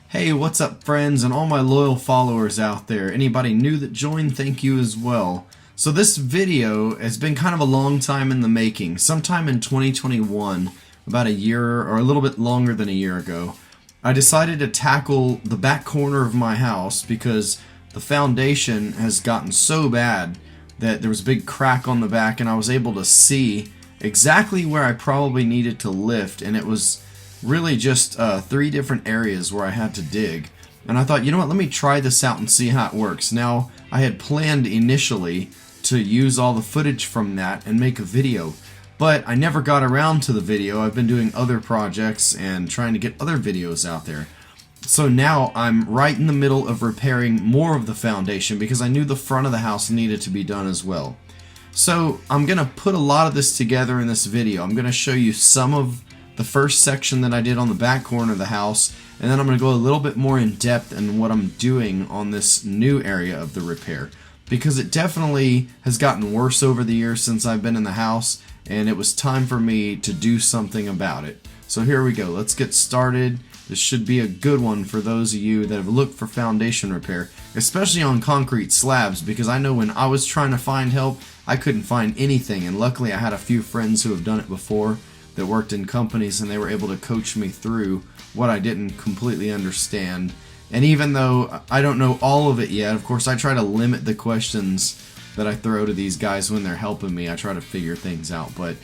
Hey, what's up, friends, and all my loyal followers out there. Anybody new that joined, thank you as well. So this video has been kind of a long time in the making. Sometime in 2021, about a year or a little bit longer than a year ago, I decided to tackle the back corner of my house because the foundation has gotten so bad that there was a big crack on the back, and I was able to see exactly where I probably needed to lift, and it was really just 3 different areas where I had to dig. And I thought, you know what, let me try this out and see how it works. Now, I had planned initially to use all the footage from that and make a video, but I never got around to the video. I've been doing other projects and trying to get other videos out there. So now I'm right in the middle of repairing more of the foundation because I knew the front of the house needed to be done as well. So I'm going to put a lot of this together in this video. I'm going to show you some of the first section that I did on the back corner of the house, and then I'm going to go a little bit more in depth in what I'm doing on this new area of the repair, because it definitely has gotten worse over the years since I've been in the house, and it was time for me to do something about it. So here we go, let's get started. This should be a good one for those of you that have looked for foundation repair, especially on concrete slabs, because I know when I was trying to find help, I couldn't find anything, and luckily I had a few friends who have done it before that worked in companies, and they were able to coach me through what I didn't completely understand. And even though I don't know all of it yet, of course I try to limit the questions that I throw to these guys when they're helping me. I try to figure things out, but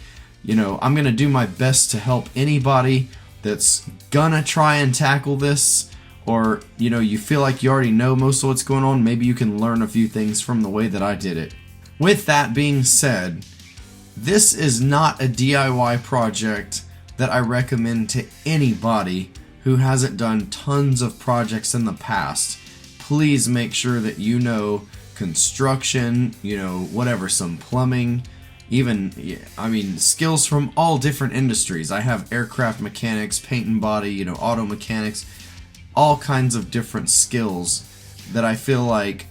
you know, I'm gonna do my best to help anybody that's gonna try and tackle this, or you know, you feel like you already know most of what's going on. Maybe you can learn a few things from the way that I did it. With that being said, this is not a DIY project that I recommend to anybody who hasn't done tons of projects in the past. Please make sure that you know construction, you know, whatever, some plumbing, even, I mean, skills from all different industries. I have aircraft mechanics, paint and body, you know, auto mechanics, all kinds of different skills that I feel like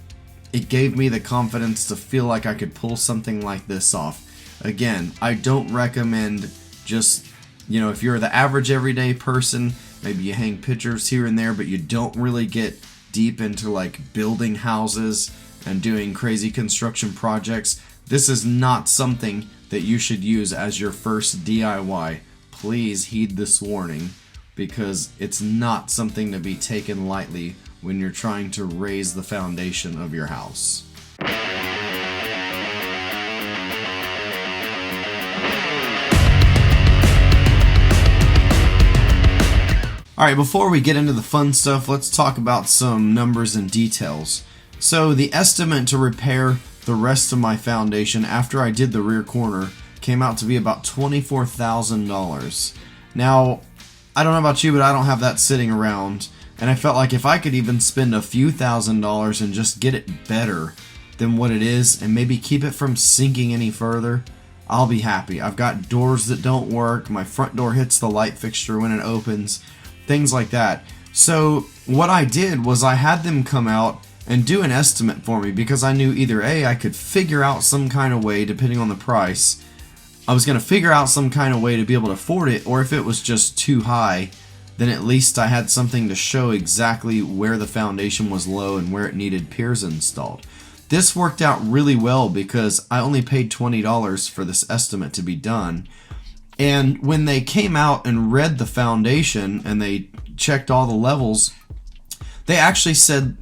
it gave me the confidence to feel like I could pull something like this off. Again, I don't recommend just, you know, if you're the average everyday person, maybe you hang pictures here and there, but you don't really get deep into like building houses and doing crazy construction projects. This is not something that you should use as your first DIY. Please heed this warning, because it's not something to be taken lightly when you're trying to raise the foundation of your house. Alright, before we get into the fun stuff, let's talk about some numbers and details. So the estimate to repair the rest of my foundation after I did the rear corner came out to be about $24,000. Now, I don't know about you, but I don't have that sitting around, and I felt like if I could even spend a few $1,000s and just get it better than what it is and maybe keep it from sinking any further, I'll be happy. I've got doors that don't work, my front door hits the light fixture when it opens, things like that. So what I did was I had them come out and do an estimate for me, because I knew either A, I could figure out some kind of way, depending on the price, I was going to figure out some kind of way to be able to afford it, or if it was just too high, then at least I had something to show exactly where the foundation was low and where it needed piers installed. This worked out really well because I only paid $20 for this estimate to be done. And when they came out and read the foundation and they checked all the levels, they actually said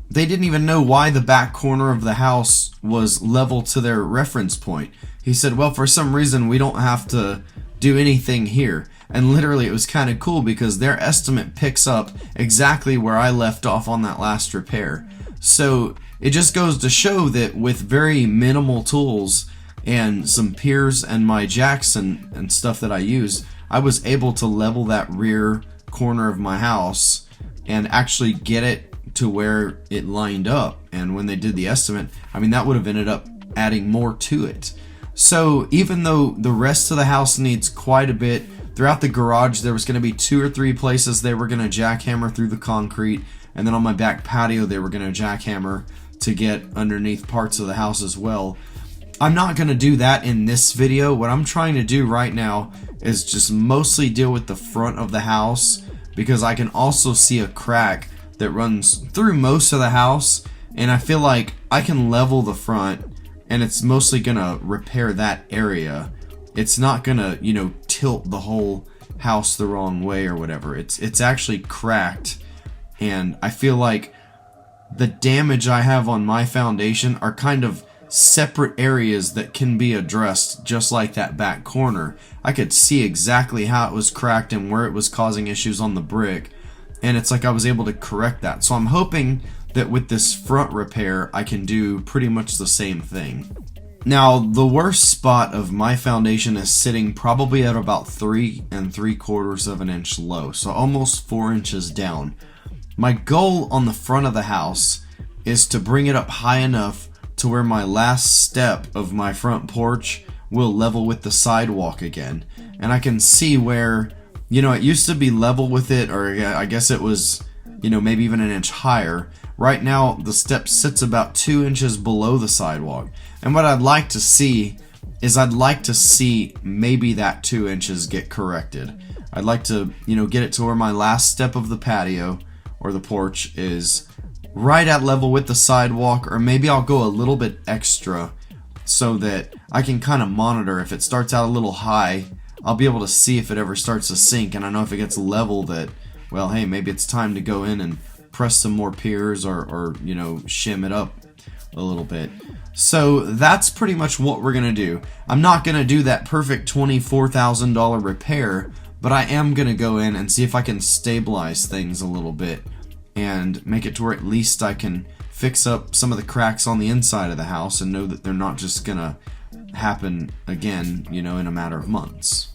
they didn't even know why the back corner of the house was level to their reference point. He said, well, for some reason we don't have to do anything here. And literally it was kind of cool because their estimate picks up exactly where I left off on that last repair. So it just goes to show that with very minimal tools and some piers and my jacks and stuff that I use, I was able to level that rear corner of my house and actually get it to where it lined up. And when they did the estimate, I mean, that would have ended up adding more to it. So even though the rest of the house needs quite a bit, throughout the garage there was going to be 2 or 3 places they were going to jackhammer through the concrete, and then on my back patio they were going to jackhammer to get underneath parts of the house as well. I'm not going to do that in this video. What I'm trying to do right now is just mostly deal with the front of the house because I can also see a crack that runs through most of the house, and I feel like I can level the front and it's mostly gonna repair that area. It's not gonna, tilt the whole house the wrong way or whatever. It's actually cracked, and I feel like the damage I have on my foundation are kind of separate areas that can be addressed, just like that back corner. I could see exactly how it was cracked and where it was causing issues on the brick, and it's like I was able to correct that. So I'm hoping that with this front repair I can do pretty much the same thing. Now, the worst spot of my foundation is sitting probably at about 3 3/4 of an inch low, so almost 4 inches down. My goal on the front of the house is to bring it up high enough to where my last step of my front porch will level with the sidewalk again. And I can see where, it used to be level with it, or I guess it was, maybe even an inch higher. Right now, the step sits about 2 inches below the sidewalk. And what I'd like to see is maybe that 2 inches get corrected. I'd like to, get it to where my last step of the patio or the porch is right at level with the sidewalk, or maybe I'll go a little bit extra so that I can kind of monitor. If it starts out a little high, I'll be able to see if it ever starts to sink, and I know if it gets level that, well, hey, maybe it's time to go in and press some more piers or shim it up a little bit. So that's pretty much what we're going to do. I'm not going to do that perfect $24,000 repair, but I am going to go in and see if I can stabilize things a little bit and make it to where at least I can fix up some of the cracks on the inside of the house and know that they're not just going to happen again, in a matter of months.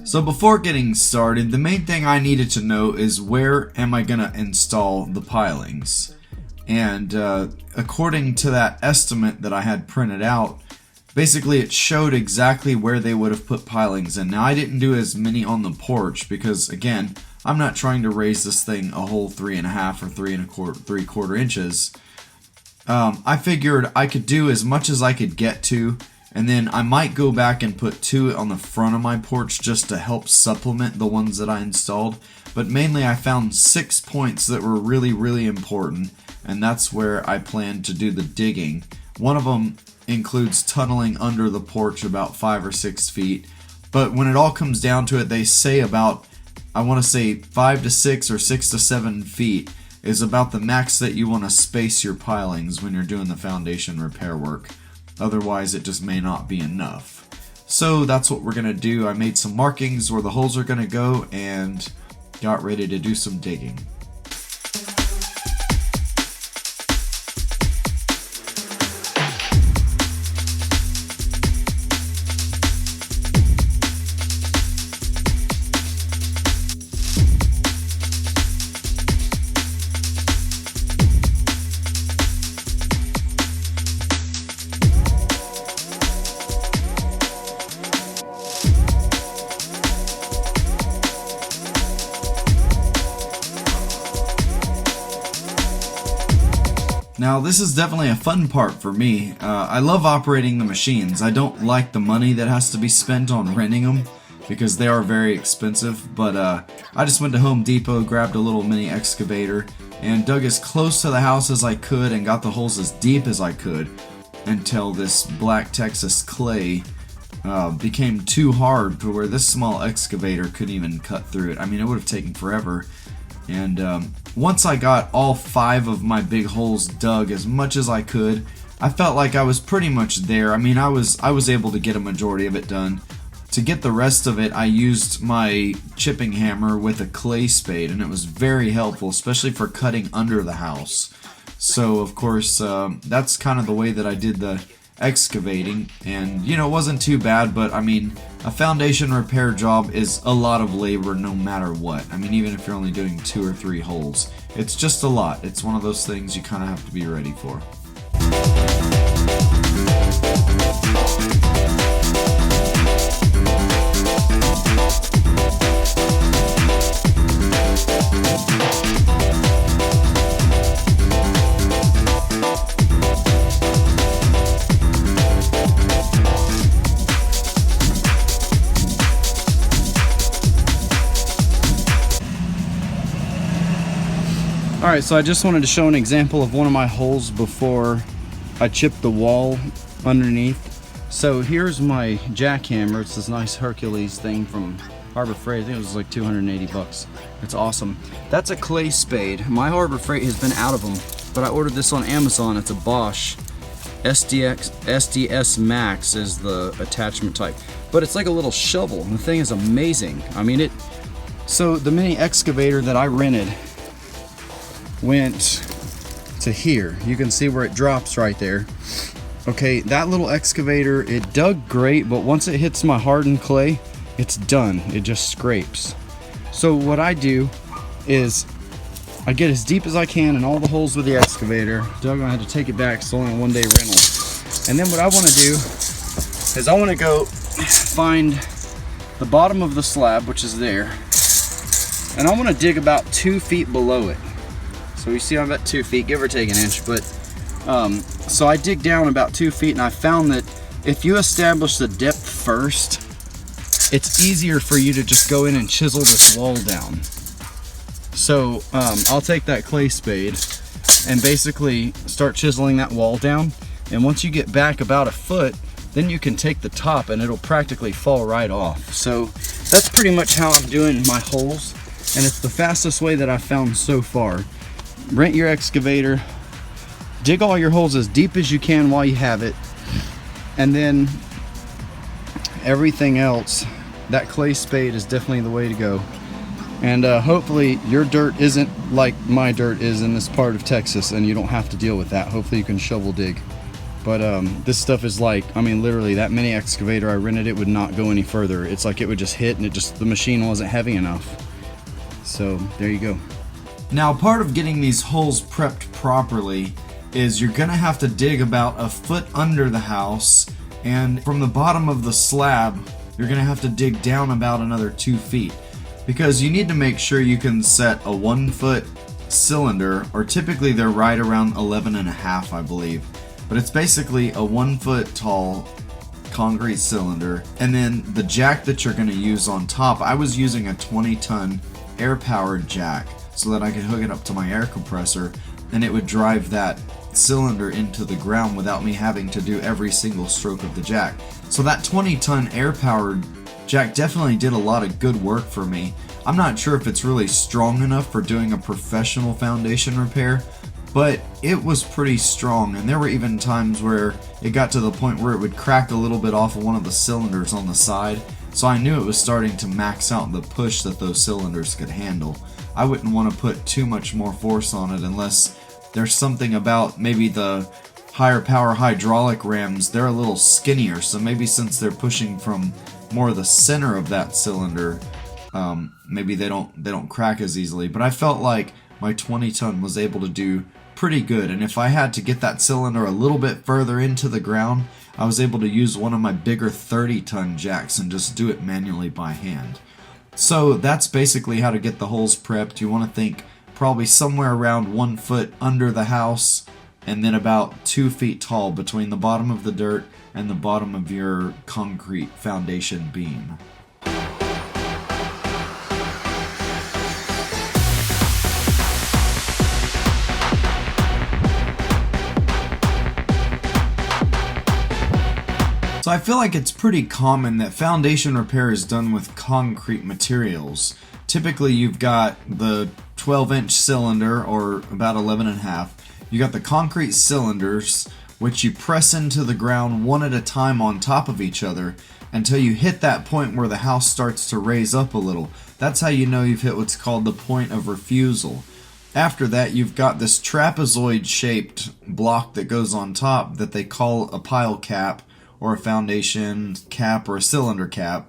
So before getting started, the main thing I needed to know is where am I going to install the pilings? And according to that estimate that I had printed out, basically it showed exactly where they would have put pilings in. Now, I didn't do as many on the porch because, again, I'm not trying to raise this thing a whole 3.5 or 3.25 inches. I figured I could do as much as I could get to, and then I might go back and put 2 on the front of my porch just to help supplement the ones that I installed. But mainly I found 6 points that were really, really important, and that's where I plan to do the digging. One of them includes tunneling under the porch about 5 or 6 feet, but when it all comes down to it, they say about, I want to say 5 to 6 or 6 to 7 feet is about the max that you want to space your pilings when you're doing the foundation repair work. Otherwise, it just may not be enough. So that's what we're going to do. I made some markings where the holes are going to go and got ready to do some digging. Now, this is definitely a fun part for me. I love operating the machines. I don't like the money that has to be spent on renting them because they are very expensive, but I just went to Home Depot, grabbed a little mini excavator, and dug as close to the house as I could and got the holes as deep as I could until this black Texas clay became too hard to where this small excavator couldn't even cut through it. I mean, it would have taken forever. And once I got all 5 of my big holes dug as much as I could, I felt like I was pretty much there. I mean, I was able to get a majority of it done. To get the rest of it, I used my chipping hammer with a clay spade, and it was very helpful, especially for cutting under the house. So, of course, that's kind of the way that I did the excavating, and it wasn't too bad, but I mean, a foundation repair job is a lot of labor no matter what. I mean, even if you're only doing 2 or 3 holes, it's just a lot. It's one of those things you kind of have to be ready for. Alright, so I just wanted to show an example of one of my holes before I chipped the wall underneath. So here's my jackhammer. It's this nice Hercules thing from Harbor Freight. I think it was like 280 bucks. It's awesome. That's a clay spade. My Harbor Freight has been out of them, but I ordered this on Amazon. It's a Bosch SDS Max is the attachment type. But it's like a little shovel, and the thing is amazing. I mean, so the mini excavator that I rented went to here. You can see where it drops right there. Okay, that little excavator, it dug great, but once it hits my hardened clay, it's done. It just scrapes. So what I do is I get as deep as I can in all the holes with the excavator. Doug and I had to take it back, it's only a one-day rental. And then what I want to do is I want to go find the bottom of the slab, which is there, and I want to dig about 2 feet below it. So you see I'm at 2 feet, give or take an inch, but so I dig down about 2 feet, and I found that if you establish the depth first, it's easier for you to just go in and chisel this wall down. So I'll take that clay spade and basically start chiseling that wall down, and once you get back about a foot, then you can take the top and it'll practically fall right off. So that's pretty much how I'm doing my holes, and it's the fastest way that I've found so far. Rent your excavator, dig all your holes as deep as you can while you have it, and then everything else, that clay spade is definitely the way to go. And hopefully your dirt isn't like my dirt is in this part of Texas, and you don't have to deal with that. Hopefully you can shovel dig. But this stuff is like, I mean, literally that mini excavator I rented, it would not go any further. It's like it would just hit, and the machine wasn't heavy enough. So there you go. Now, part of getting these holes prepped properly is you're gonna have to dig about a foot under the house, and from the bottom of the slab you're gonna have to dig down about another 2 feet, because you need to make sure you can set a 1 foot cylinder, or typically they're right around 11.5, I believe, but it's basically a 1 foot tall concrete cylinder. And then the jack that you're gonna use on top, I was using a 20-ton air powered jack so that I could hook it up to my air compressor, and it would drive that cylinder into the ground without me having to do every single stroke of the jack. So that 20-ton air-powered jack definitely did a lot of good work for me. I'm not sure if it's really strong enough for doing a professional foundation repair, but it was pretty strong, and there were even times where it got to the point where it would crack a little bit off of one of the cylinders on the side, so I knew it was starting to max out the push that those cylinders could handle. I wouldn't want to put too much more force on it unless there's something about maybe the higher power hydraulic rams, they're a little skinnier, so maybe since they're pushing from more of the center of that cylinder, maybe they don't crack as easily. But I felt like my 20-ton was able to do pretty good, and if I had to get that cylinder a little bit further into the ground, I was able to use one of my bigger 30-ton jacks and just do it manually by hand. So that's basically how to get the holes prepped. You want to think probably somewhere around 1 foot under the house, and then about 2 feet tall between the bottom of the dirt and the bottom of your concrete foundation beam. So I feel like it's pretty common that foundation repair is done with concrete materials. Typically you've got the 12-inch cylinder, or about 11.5. You got the concrete cylinders, which you press into the ground one at a time on top of each other until you hit that point where the house starts to raise up a little. That's how you know you've hit what's called the point of refusal. After that, you've got this trapezoid-shaped block that goes on top that they call a pile cap, or a foundation cap, or a cylinder cap.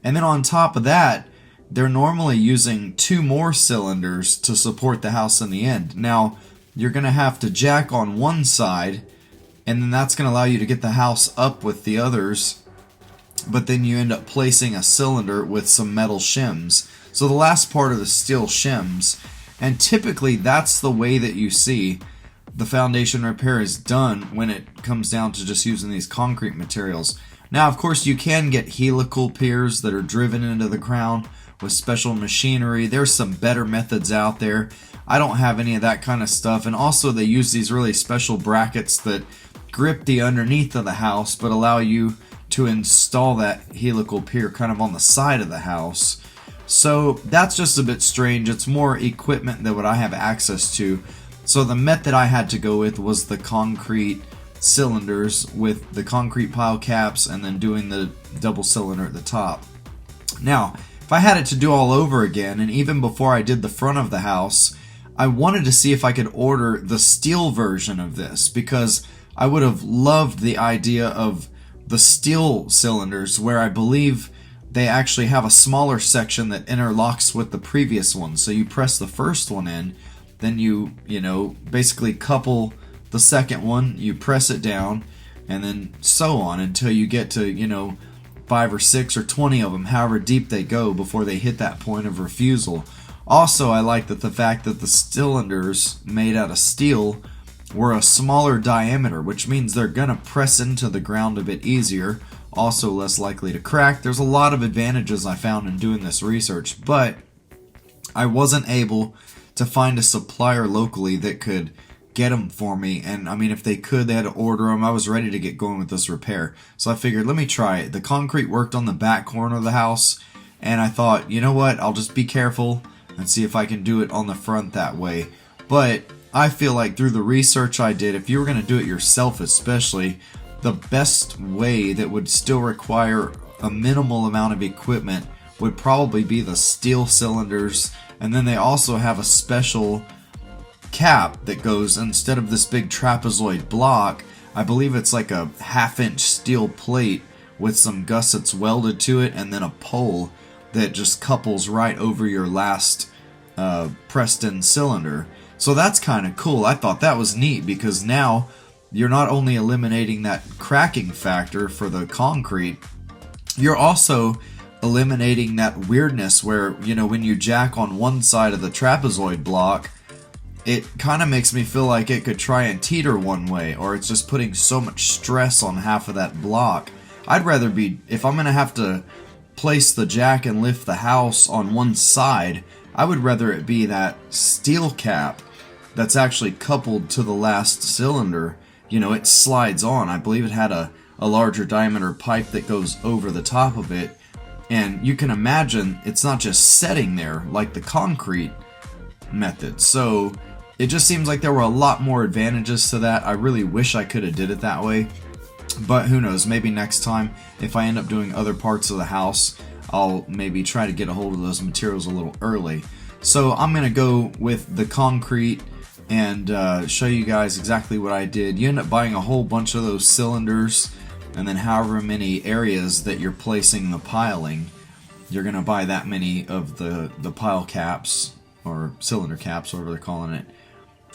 And then on top of that, they're normally using 2 more cylinders to support the house in the end. Now, you're going to have to jack on one side, and then that's going to allow you to get the house up with the others, but then you end up placing a cylinder with some metal shims. So the last part are the steel shims, and typically that's the way that you see the foundation repair is done when it comes down to just using these concrete materials. Now, of course, you can get helical piers that are driven into the ground, with special machinery. There's some better methods out there. I don't have any of that kind of stuff. And also they use these really special brackets that grip the underneath of the house but allow you to install that helical pier kind of on the side of the house. So that's just a bit strange. It's more equipment than what I have access to. So the method I had to go with was the concrete cylinders with the concrete pile caps and then doing the double cylinder at the top. Now, if I had it to do all over again, and even before I did the front of the house, I wanted to see if I could order the steel version of this, because I would have loved the idea of the steel cylinders where I believe they actually have a smaller section that interlocks with the previous one. So you press the first one in, then you basically couple the second one, you press it down, and then so on until you get to, 5 or 6 or 20 of them, however deep they go before they hit that point of refusal. Also, I like the fact that the cylinders made out of steel were a smaller diameter, which means they're going to press into the ground a bit easier, also less likely to crack. There's a lot of advantages I found in doing this research, but I wasn't able to find a supplier locally that could get them for me. And I mean, if they could, they had to order them. I was ready to get going with this repair. So I figured, let me try it. The concrete worked on the back corner of the house, and I thought, you know what, I'll just be careful and see if I can do it on the front that way. But I feel like through the research I did, if you were going to do it yourself especially, the best way that would still require a minimal amount of equipment would probably be the steel cylinders. And then they also have a special cap that goes, instead of this big trapezoid block, I believe it's like a 1/2-inch steel plate with some gussets welded to it, and then a pole that just couples right over your last pressed in cylinder. So that's kind of cool. I thought that was neat, because now you're not only eliminating that cracking factor for the concrete, you're also eliminating that weirdness where, when you jack on one side of the trapezoid block, it kind of makes me feel like it could try and teeter one way, or it's just putting so much stress on half of that block. I'd rather be, if I'm going to have to place the jack and lift the house on one side, I would rather it be that steel cap that's actually coupled to the last cylinder. It slides on. I believe it had a larger diameter pipe that goes over the top of it. And you can imagine it's not just setting there like the concrete method. So it just seems like there were a lot more advantages to that. I really wish I could have did it that way. But who knows, maybe next time, if I end up doing other parts of the house, I'll maybe try to get a hold of those materials a little early. So I'm going to go with the concrete and show you guys exactly what I did. You end up buying a whole bunch of those cylinders, and then however many areas that you're placing the piling, you're going to buy that many of the pile caps, or cylinder caps, whatever they're calling it.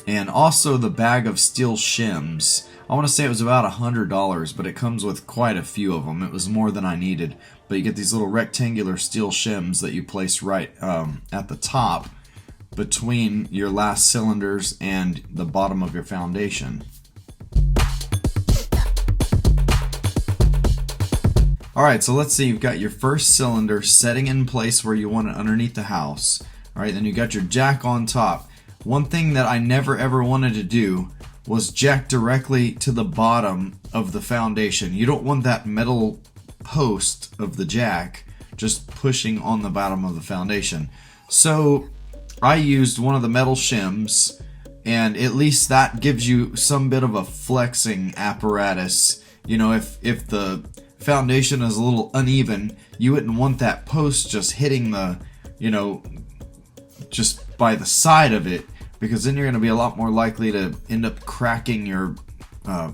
And also the bag of steel shims. I want to say it was about $100, but it comes with quite a few of them. It was more than I needed. But you get these little rectangular steel shims that you place right at the top between your last cylinders and the bottom of your foundation. Alright, so let's see, you've got your first cylinder setting in place where you want it underneath the house. Alright, then you got your jack on top. One thing that I never ever wanted to do was jack directly to the bottom of the foundation. You don't want that metal post of the jack just pushing on the bottom of the foundation. So I used one of the metal shims, and at least that gives you some bit of a flexing apparatus. If the foundation is a little uneven, you wouldn't want that post just hitting the, just by the side of it, because then you're going to be a lot more likely to end up cracking your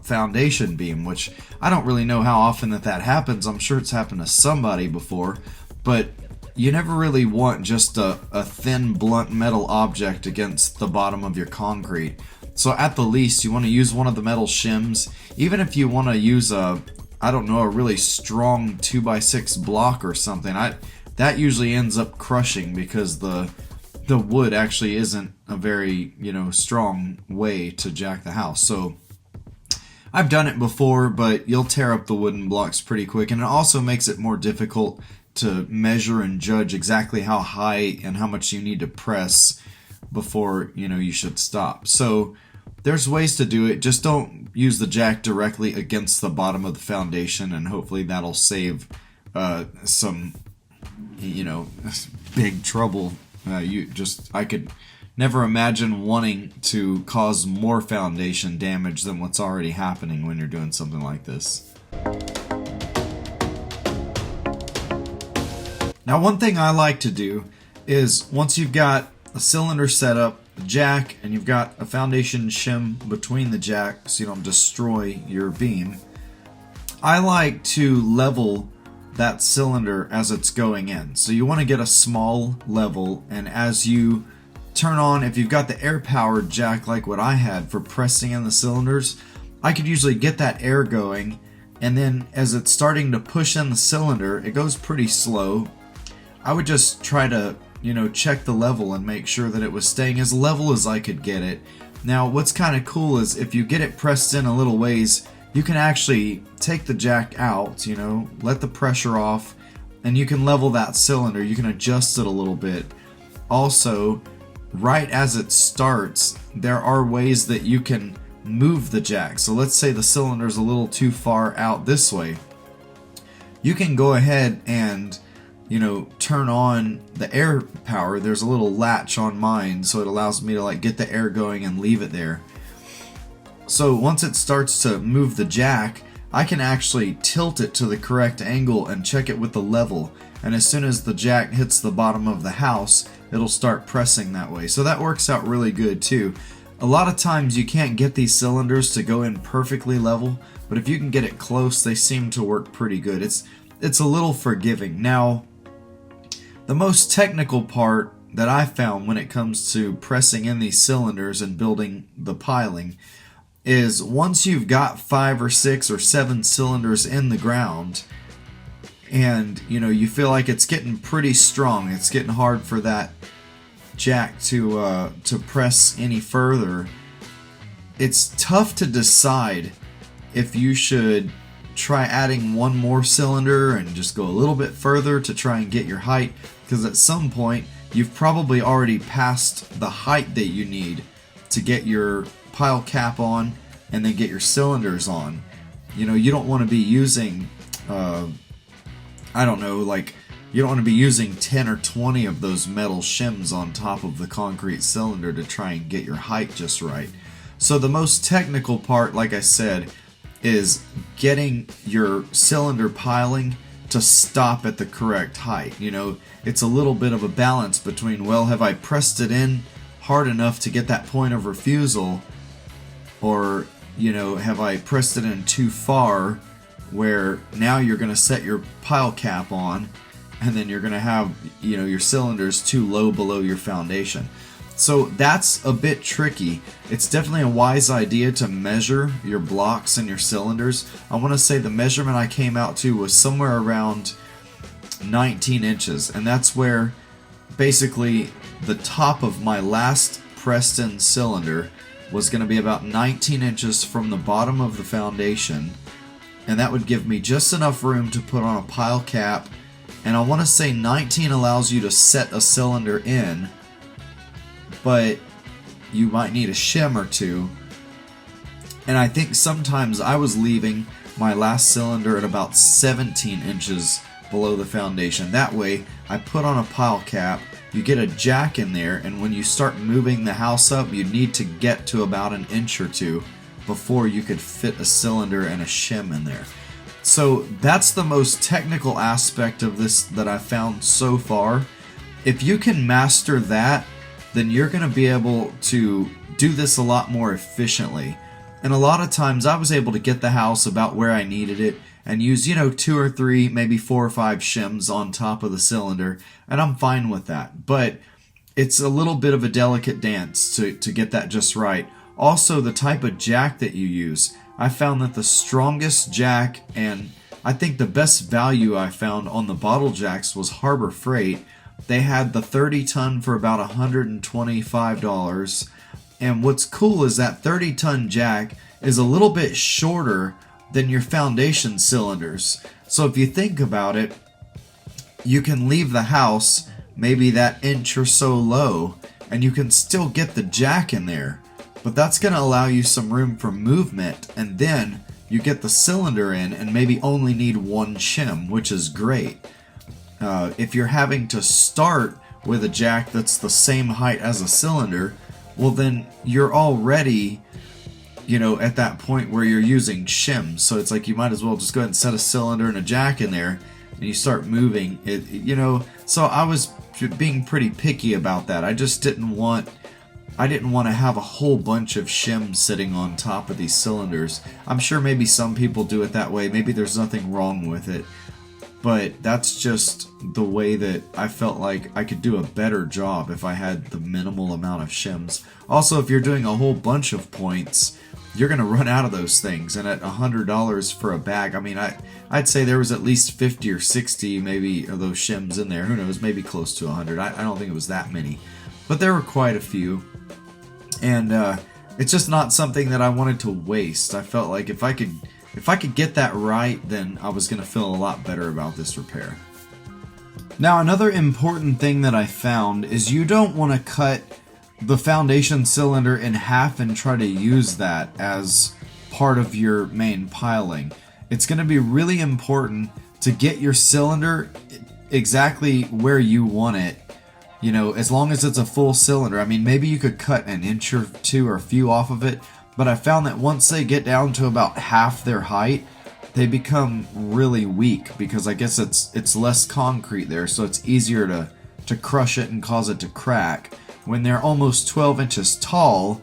foundation beam, which I don't really know how often that happens. I'm sure it's happened to somebody before, but you never really want just a thin, blunt metal object against the bottom of your concrete. So at the least, you want to use one of the metal shims. Even if you want to use a really strong 2x6 block or something, that usually ends up crushing because the wood actually isn't a very, strong way to jack the house. So I've done it before, but you'll tear up the wooden blocks pretty quick, and it also makes it more difficult to measure and judge exactly how high and how much you need to press before you should stop. So there's ways to do it. Just don't use the jack directly against the bottom of the foundation, and hopefully that'll save some big trouble. I could never imagine wanting to cause more foundation damage than what's already happening when you're doing something like this. Now, one thing I like to do is once you've got a cylinder set up, a jack, and you've got a foundation shim between the jack so you don't destroy your beam, I like to level that cylinder as it's going in. So you want to get a small level, and as you turn on, if you've got the air powered jack like what I had for pressing in the cylinders, I could usually get that air going, and then as it's starting to push in the cylinder, it goes pretty slow. I would just try to check the level and make sure that it was staying as level as I could get it. Now what's kind of cool is if you get it pressed in a little ways, you can actually take the jack out, let the pressure off, and you can level that cylinder. You can adjust it a little bit. Also, right as it starts, there are ways that you can move the jack. So let's say the cylinder's a little too far out this way. You can go ahead and turn on the air power. There's a little latch on mine, so it allows me to get the air going and leave it there. So once it starts to move the jack, I can actually tilt it to the correct angle and check it with the level. And as soon as the jack hits the bottom of the house, it'll start pressing that way. So that works out really good too. A lot of times you can't get these cylinders to go in perfectly level, but if you can get it close, they seem to work pretty good. It's a little forgiving. Now, the most technical part that I found when it comes to pressing in these cylinders and building the piling is once you've got 5 or 6 or 7 cylinders in the ground, and you feel like it's getting pretty strong, it's getting hard for that jack to press any further, it's tough to decide if you should try adding one more cylinder and just go a little bit further to try and get your height, because at some point you've probably already passed the height that you need to get your pile cap on and then get your cylinders on. You don't want to be using you don't want to be using 10 or 20 of those metal shims on top of the concrete cylinder to try and get your height just right. So the most technical part, like I said, is getting your cylinder piling to stop at the correct height. It's a little bit of a balance between, well, have I pressed it in hard enough to get that point of refusal, or have I pressed it in too far where now you're going to set your pile cap on and then you're going to have your cylinders too low below your foundation. So that's a bit tricky. It's definitely a wise idea to measure your blocks and your cylinders. I want to say the measurement I came out to was somewhere around 19 inches, and that's where basically the top of my last pressed in cylinder was going to be about 19 inches from the bottom of the foundation, and that would give me just enough room to put on a pile cap. And I want to say 19 allows you to set a cylinder in, but you might need a shim or two. And I think sometimes I was leaving my last cylinder at about 17 inches below the foundation. That way I put on a pile cap, you get a jack in there, and when you start moving the house up, you need to get to about an inch or two before you could fit a cylinder and a shim in there. So that's the most technical aspect of this that I've found so far. If you can master that, then you're going to be able to do this a lot more efficiently. And a lot of times I was able to get the house about where I needed it and use, 2 or 3, maybe 4 or 5 shims on top of the cylinder, and I'm fine with that. But it's a little bit of a delicate dance to get that just right. Also, the type of jack that you use. I found that the strongest jack, and I think the best value I found on the bottle jacks, was Harbor Freight. They had the 30-ton for about $125. And what's cool is that 30-ton jack is a little bit shorter than your foundation cylinders. So if you think about it, you can leave the house maybe that inch or so low, and you can still get the jack in there. But that's going to allow you some room for movement, and then you get the cylinder in and maybe only need one shim, which is great. If you're having to start with a jack that's the same height as a cylinder, well then you're already, at that point where you're using shims. So it's like you might as well just go ahead and set a cylinder and a jack in there, and you start moving it. So I was being pretty picky about that. I just didn't want to have a whole bunch of shims sitting on top of these cylinders. I'm sure maybe some people do it that way. Maybe there's nothing wrong with it. But that's just the way that I felt like I could do a better job if I had the minimal amount of shims. Also, if you're doing a whole bunch of points, you're going to run out of those things. And at $100 for a bag, I mean, I'd say there was at least 50 or 60 maybe of those shims in there. Who knows, maybe close to 100. I don't think it was that many. But there were quite a few. And it's just not something that I wanted to waste. I felt like if I could get that right, then I was going to feel a lot better about this repair. Now, another important thing that I found is you don't want to cut the foundation cylinder in half and try to use that as part of your main piling. It's going to be really important to get your cylinder exactly where you want it. As long as it's a full cylinder. I mean, maybe you could cut an inch or two or a few off of it, but I found that once they get down to about half their height, they become really weak because I guess it's less concrete there, so it's easier to crush it and cause it to crack. When they're almost 12 inches tall,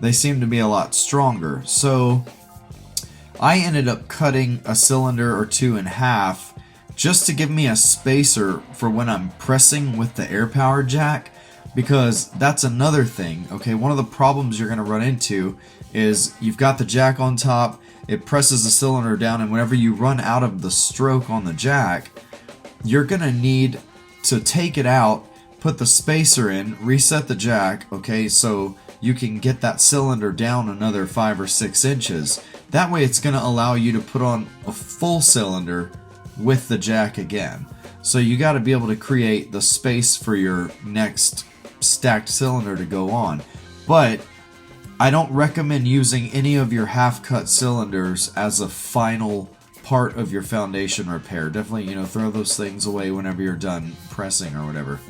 they seem to be a lot stronger. So I ended up cutting a cylinder or two in half just to give me a spacer for when I'm pressing with the air power jack, because that's another thing. Okay, one of the problems you're going to run into is you've got the jack on top, it presses the cylinder down, and whenever you run out of the stroke on the jack, you're going to need to take it out, put the spacer in, reset the jack, okay, so you can get that cylinder down another 5 or 6 inches. That way it's going to allow you to put on a full cylinder with the jack again. So you got to be able to create the space for your next stacked cylinder to go on. But I don't recommend using any of your half-cut cylinders as a final part of your foundation repair. Definitely, throw those things away whenever you're done pressing or whatever.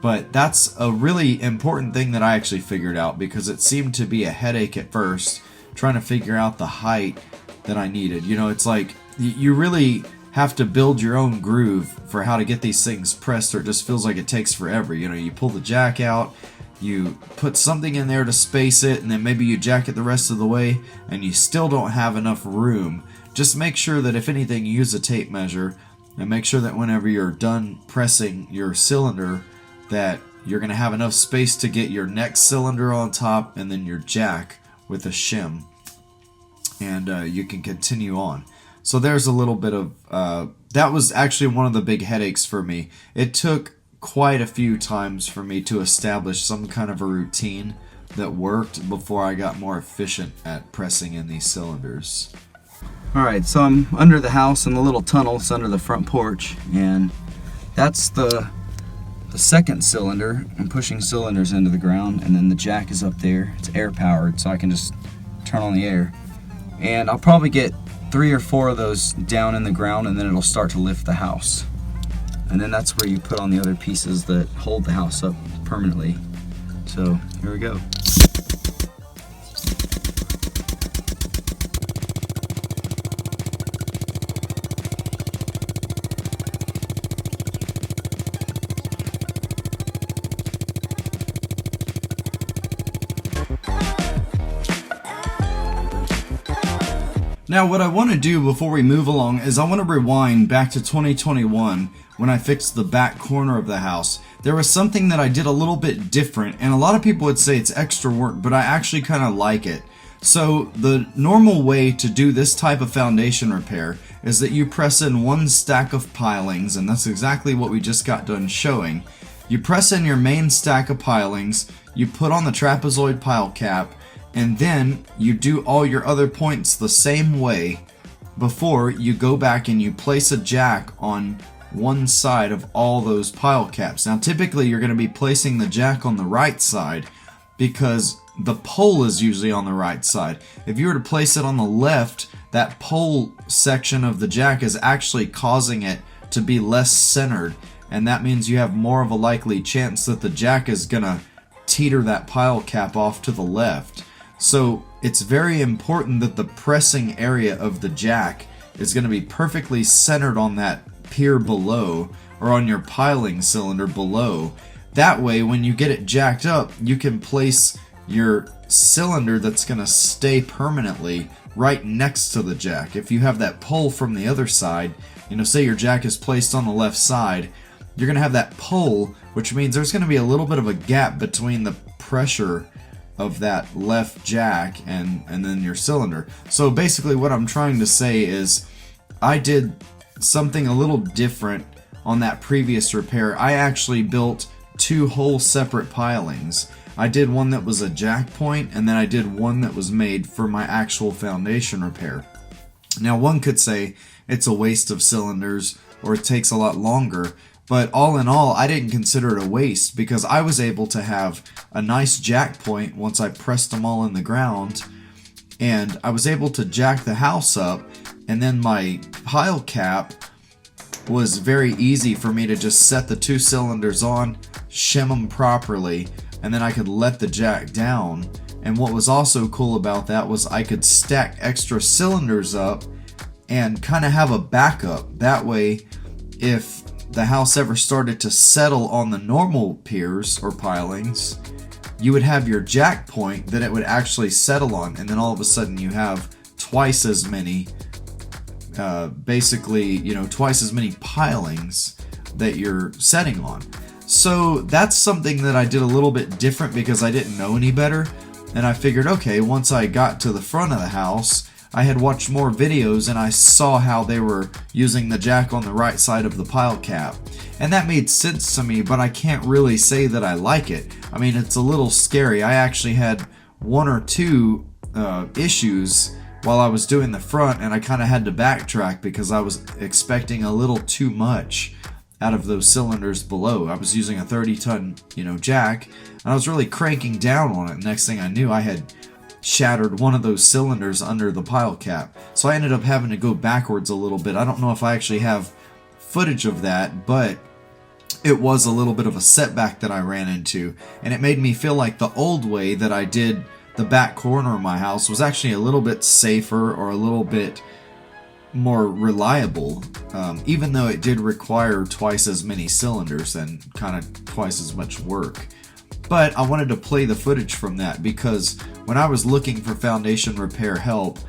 But that's a really important thing that I actually figured out, because it seemed to be a headache at first trying to figure out the height that I needed. It's like you really have to build your own groove for how to get these things pressed, or it just feels like it takes forever. You pull the jack out, you put something in there to space it, and then maybe you jack it the rest of the way, and you still don't have enough room. Just make sure that if anything, you use a tape measure, and make sure that whenever you're done pressing your cylinder, that you're going to have enough space to get your next cylinder on top, and then your jack with a shim, and you can continue on. So there's a little bit of, that was actually one of the big headaches for me. It took quite a few times for me to establish some kind of a routine that worked before I got more efficient at pressing in these cylinders. Alright, so I'm under the house in the little tunnels under the front porch, and that's the second cylinder. I'm pushing cylinders into the ground, and then the jack is up there. It's air powered, so I can just turn on the air. And I'll probably get 3 or 4 of those down in the ground, and then it'll start to lift the house. And then that's where you put on the other pieces that hold the house up permanently. So here we go. Now what I want to do before we move along is I want to rewind back to 2021 when I fixed the back corner of the house. There was something that I did a little bit different, and a lot of people would say it's extra work, but I actually kind of like it. So the normal way to do this type of foundation repair is that you press in one stack of pilings, and that's exactly what we just got done showing. You press in your main stack of pilings, you put on the trapezoid pile cap, and then you do all your other points the same way before you go back and you place a jack on one side of all those pile caps. Now typically you're going to be placing the jack on the right side because the pole is usually on the right side. If you were to place it on the left, that pole section of the jack is actually causing it to be less centered, and that means you have more of a likely chance that the jack is going to teeter that pile cap off to the left. So it's very important that the pressing area of the jack is going to be perfectly centered on that pier below, or on your piling cylinder below. That way when you get it jacked up, you can place your cylinder that's going to stay permanently right next to the jack. If you have that pole from the other side, say your jack is placed on the left side, you're going to have that pole, which means there's going to be a little bit of a gap between the pressure of that left jack and then your cylinder. So basically what I'm trying to say is I did something a little different on that previous repair. I actually built two whole separate pilings. I did one that was a jack point, and then I did one that was made for my actual foundation repair. Now one could say it's a waste of cylinders or it takes a lot longer, but all in all I didn't consider it a waste because I was able to have a nice jack point once I pressed them all in the ground, and I was able to jack the house up, and then my pile cap was very easy for me to just set the two cylinders on, shim them properly, and then I could let the jack down. And what was also cool about that was I could stack extra cylinders up and kind of have a backup. That way, if the house ever started to settle on the normal piers or pilings, you would have your jack point that it would actually settle on, and then all of a sudden you have twice as many twice as many pilings that you're setting on. So that's something that I did a little bit different because I didn't know any better, and I figured, okay, once I got to the front of the house, I had watched more videos and I saw how they were using the jack on the right side of the pile cap, and that made sense to me, but I can't really say that I like it. I mean, it's a little scary. I actually had one or two issues while I was doing the front, and I kind of had to backtrack because I was expecting a little too much out of those cylinders below. I was using a 30-ton, jack, and I was really cranking down on it. Next thing I knew, I had shattered one of those cylinders under the pile cap. So I ended up having to go backwards a little bit. I don't know if I actually have footage of that, but it was a little bit of a setback that I ran into, and it made me feel like the old way that I did the back corner of my house was actually a little bit safer or a little bit more reliable, even though it did require twice as many cylinders and kind of twice as much work. But I wanted to play the footage from that because when I was looking for foundation repair help,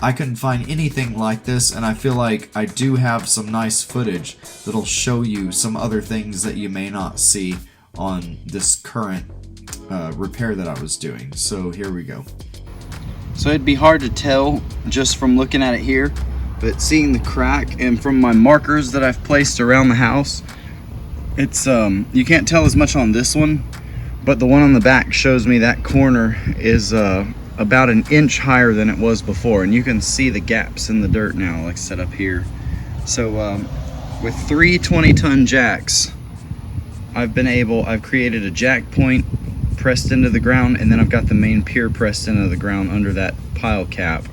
I couldn't find anything like this, and I feel like I do have some nice footage that'll show you some other things that you may not see on this current repair that I was doing. So here we go. So it'd be hard to tell just from looking at it here, but seeing the crack and from my markers that I've placed around the house, it's you can't tell as much on this one, but the one on the back shows me that corner is about an inch higher than it was before, and you can see the gaps in the dirt now, like set up here. So with three 20-ton jacks, I've created a jack point pressed into the ground, and then I've got the main pier pressed into the ground under that pile cap,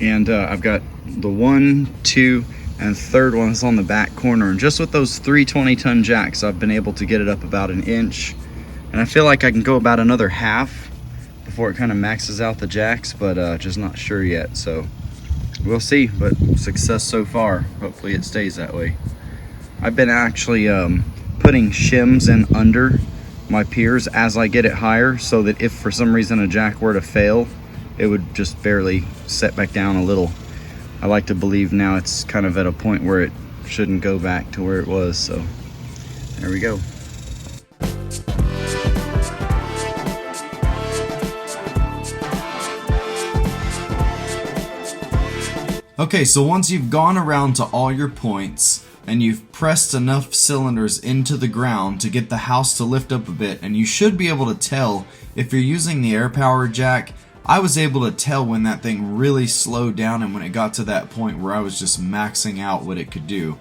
and I've got the 1, 2, and third one is on the back corner, and just with those three 20-ton jacks I've been able to get it up about an inch, and I feel like I can go about another half before it kind of maxes out the jacks, but just not sure yet, so we'll see. But success so far. Hopefully it stays that way. I've been actually putting shims in under my piers as I get it higher, so that if for some reason a jack were to fail, it would just barely set back down a little. I like to believe now it's kind of at a point where it shouldn't go back to where it was, so there we go. Okay, so once you've gone around to all your points and you've pressed enough cylinders into the ground to get the house to lift up a bit, and you should be able to tell if you're using the air power jack. I was able to tell when that thing really slowed down and when it got to that point where I was just maxing out what it could do.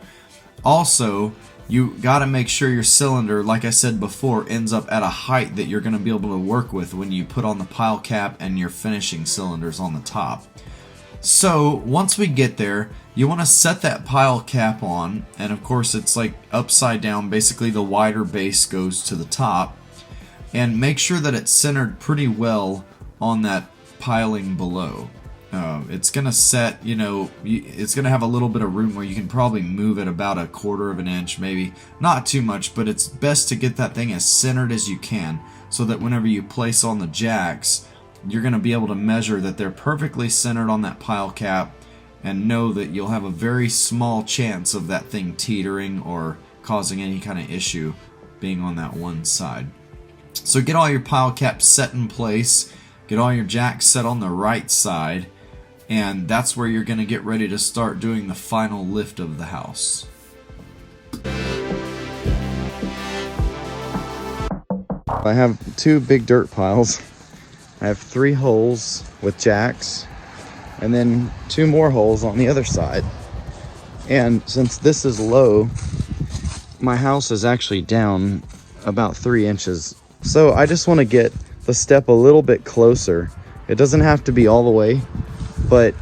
Also, you got to make sure your cylinder, like I said before, ends up at a height that you're going to be able to work with when you put on the pile cap and your finishing cylinders on the top. So once we get there, you want to set that pile cap on, and of course it's like upside down. Basically the wider base goes to the top, and make sure that it's centered pretty well on that piling below. It's gonna set, it's gonna have a little bit of room where you can probably move it about 1/4 of an inch, maybe not too much, but it's best to get that thing as centered as you can, so that whenever you place on the jacks, you're gonna be able to measure that they're perfectly centered on that pile cap, and know that you'll have a very small chance of that thing teetering or causing any kind of issue being on that one side. So get all your pile caps set in place, get all your jacks set on the right side, and that's where you're going to get ready to start doing the final lift of the house. I have 2 big dirt piles. I have 3 holes with jacks, and then 2 more holes on the other side. And since this is low, my house is actually down about 3 inches. So I just want to get the step a little bit closer. It doesn't have to be all the way, but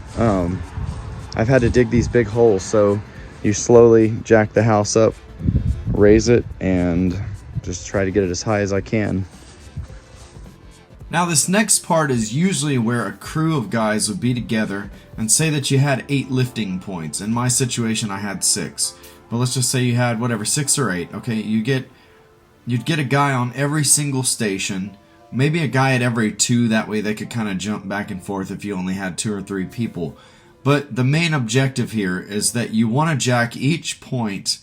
I've had to dig these big holes. So you slowly jack the house up, raise it, and just try to get it as high as I can. Now this next part is usually where a crew of guys would be together, and say that you had 8 lifting points. In my situation I had 6, but let's just say you had 6 or 8. Okay, you'd get a guy on every single station, maybe a guy at every 2, that way they could kind of jump back and forth if you only had 2 or 3 people. But the main objective here is that you want to jack each point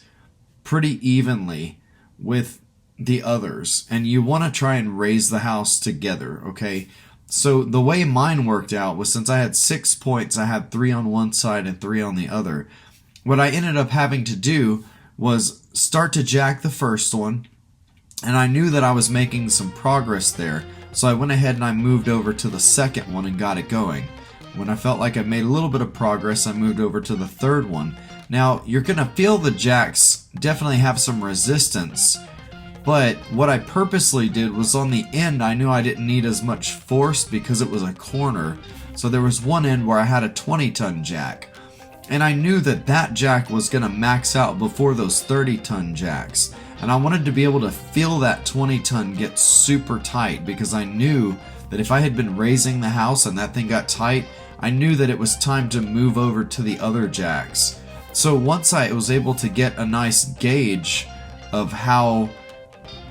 pretty evenly with the others, and you want to try and raise the house together, okay? So the way mine worked out was, since I had 6 points, I had 3 on one side and 3 on the other. What I ended up having to do was start to jack the first one, and I knew that I was making some progress there, so I went ahead and I moved over to the second one and got it going. When I felt like I made a little bit of progress, I moved over to the third one. Now, you're going to feel the jacks definitely have some resistance, but what I purposely did was, on the end, I knew I didn't need as much force because it was a corner. So there was one end where I had a 20-ton jack, and I knew that that jack was going to max out before those 30-ton jacks. And I wanted to be able to feel that 20-ton get super tight, because I knew that if I had been raising the house and that thing got tight, I knew that it was time to move over to the other jacks. So once I was able to get a nice gauge of how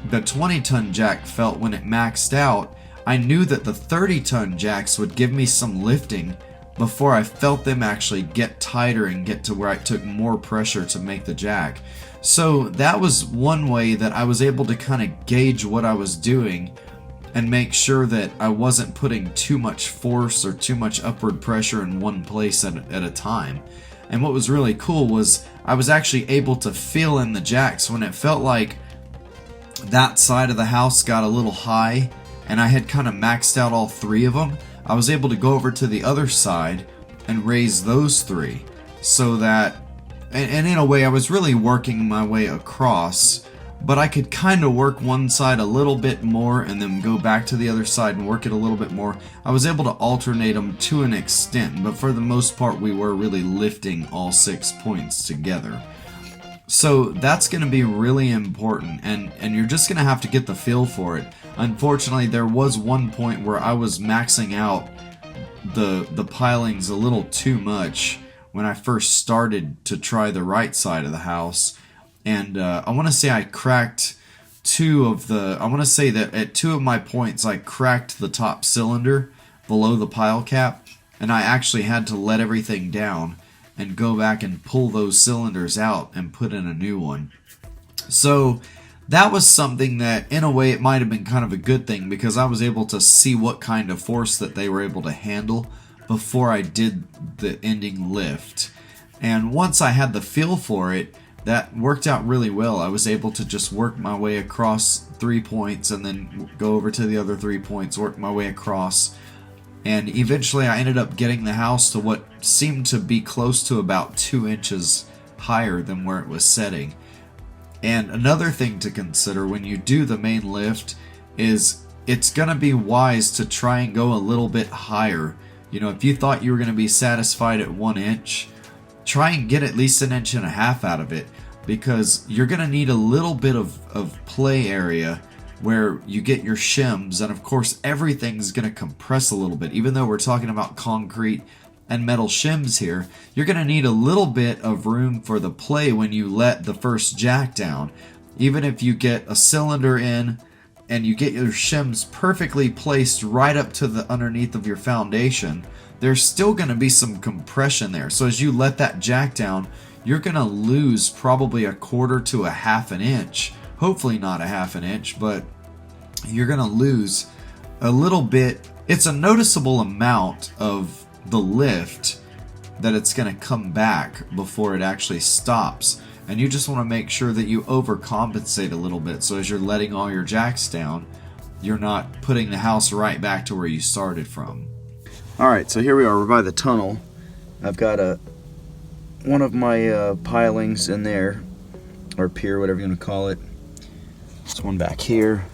the 20-ton jack felt when it maxed out, I knew that the 30-ton jacks would give me some lifting before I felt them actually get tighter and get to where I took more pressure to make the jack. So that was one way that I was able to kind of gauge what I was doing and make sure that I wasn't putting too much force or too much upward pressure in one place at a time. And what was really cool was I was actually able to feel in the jacks when it felt like that side of the house got a little high and I had kind of maxed out all 3 of them. I was able to go over to the other side and raise those 3, so that, and in a way I was really working my way across, but I could kind of work one side a little bit more and then go back to the other side and work it a little bit more. I was able to alternate them to an extent, but for the most part we were really lifting all 6 points together. So that's going to be really important, and you're just going to have to get the feel for it. Unfortunately, there was one point where I was maxing out the pilings a little too much when I first started to try the right side of the house, and I want to say I cracked I want to say that at 2 of my points I cracked the top cylinder below the pile cap, and I actually had to let everything down and go back and pull those cylinders out and put in a new one. So that was something that, in a way, it might have been kind of a good thing, because I was able to see what kind of force that they were able to handle before I did the ending lift. And once I had the feel for it, that worked out really well. I was able to just work my way across 3 points and then go over to the other 3 points, work my way across. And eventually I ended up getting the house to what seemed to be close to about 2 inches higher than where it was setting. And another thing to consider when you do the main lift is it's going to be wise to try and go a little bit higher. You know, if you thought you were going to be satisfied at 1 inch, try and get at least 1.5 inches out of it, because you're going to need a little bit of play area where you get your shims, and of course everything's going to compress a little bit. Even though we're talking about concrete and metal shims here, you're going to need a little bit of room for the play when you let the first jack down. Even if you get a cylinder in and you get your shims perfectly placed right up to the underneath of your foundation, there's still going to be some compression there. So as you let that jack down, you're going to lose probably 1/4 to 1/2 inch. Hopefully not 1/2 inch, but you're going to lose a little bit. It's a noticeable amount of the lift that it's going to come back before it actually stops. And you just want to make sure that you overcompensate a little bit, so as you're letting all your jacks down, you're not putting the house right back to where you started from. Alright, so here we are, we're by the tunnel. I've got one of my pilings in there, or pier, whatever you want to call it. This one back here.